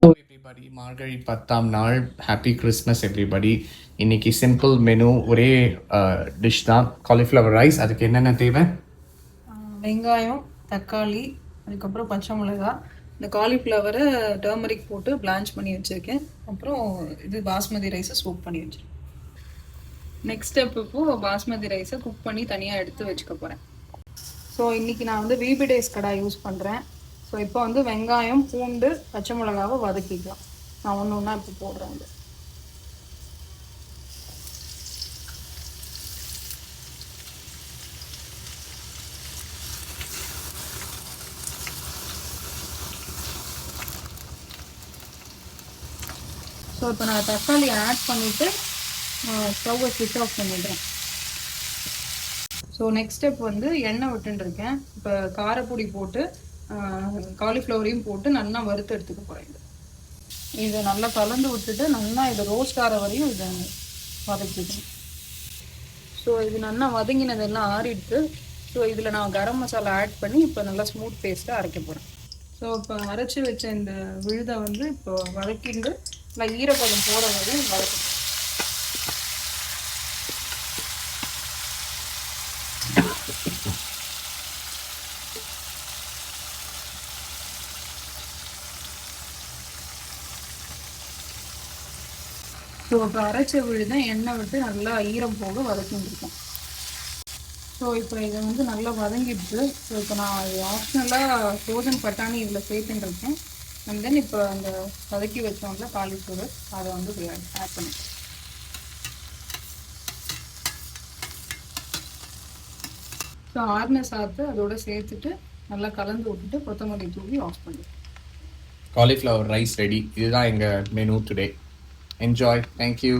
Hello everybody, மார்கழி 10ஆம் நாள். Happy Christmas everybody. இன்னைக்கு சிம்பிள் மெனு, ஒரே டிஷ் தான், காலிஃப்ளவர் ரைஸ். அதுக்கு என்னென்ன தேவை? வெங்காயம், தக்காளி, அதுக்கப்புறம் பச்சை மிளகாய். இந்த காலிஃப்ளவரை டர்மரிக் போட்டு பிளான்ச் பண்ணி வச்சுருக்கேன். அப்புறம் இது பாஸ்மதி ரைஸை சூப் பண்ணி வச்சுருக்கேன். நெக்ஸ்ட் ஸ்டெப் இப்போது பாஸ்மதி ரைஸை குக் பண்ணி தனியாக எடுத்து வச்சுக்க போகிறேன். ஸோ இன்றைக்கி நான் வந்து விபி டேஸ் கடாய் யூஸ் பண்ணுறேன். ஸோ இப்போ வந்து வெங்காயம், பூண்டு, பச்சை மிளகாவை வதக்கிக்கலாம். நான் ஒன்று ஒன்றா இப்போ போடுறேன். வந்து ஸோ இப்போ நான் தக்காளி ஆட் பண்ணிவிட்டு ஸ்டவ்வை ஸ்விட்ச் ஆஃப் பண்ணிடுறேன். ஸோ நெக்ஸ்ட் ஸ்டெப் வந்து எண்ணெய் விட்டுருக்கேன். இப்போ காரப்பொடி போட்டு காலிஃப்ளவரையும் போட்டு நல்லா வறுத்து எடுத்துக்க போகிறேன். இதை நல்லா கலந்து விட்டுட்டு நல்லா இதை ரோஸ்ட் ஆகிற வரையும் இதை வதக்கிக்கணும். ஸோ இது நல்லா வதங்கினதெல்லாம் ஆறிடுது. ஸோ இதில் நான் கரம் மசாலா ஆட் பண்ணி இப்போ நல்லா ஸ்மூத் பேஸ்ட்டாக அரைக்க போகிறேன். ஸோ இப்போ அரைச்சி வச்ச இந்த விழுதை வந்து இப்போ வதக்கிட்டு நல்லா ஈரப்பதம் போகிற வரையும் வதக்கணும். ஸோ இப்போ அரைச்ச விழுதை எண்ணெய் விட்டு நல்லா ஈரம் போக வதக்கிட்டுருக்கேன். ஸோ இப்போ இதை வந்து நல்லா வதங்கிடுச்சு. ஸோ இப்போ நான் ஆப்ஷனலாக ஃப்ரோசன் பட்டாணி இதில் சேர்த்துட்டுருக்கேன். அண்ட் தென் இப்போ அந்த வதக்கி வச்சோம்ல காலிஃப்ளவர் அதை வந்து ஆட் பண்ணிட்டேன். ஸோ ஆறுன சாத்து அதோட சேர்த்துட்டு நல்லா கலந்து விட்டுட்டு கொத்தமல்லி தூவி ஆஃப் பண்ணிடுவேன். Cauliflower rice ready. இதுதான் எங்கள் மெனு டுடே. என்ஜாய். தேங்க்யூ.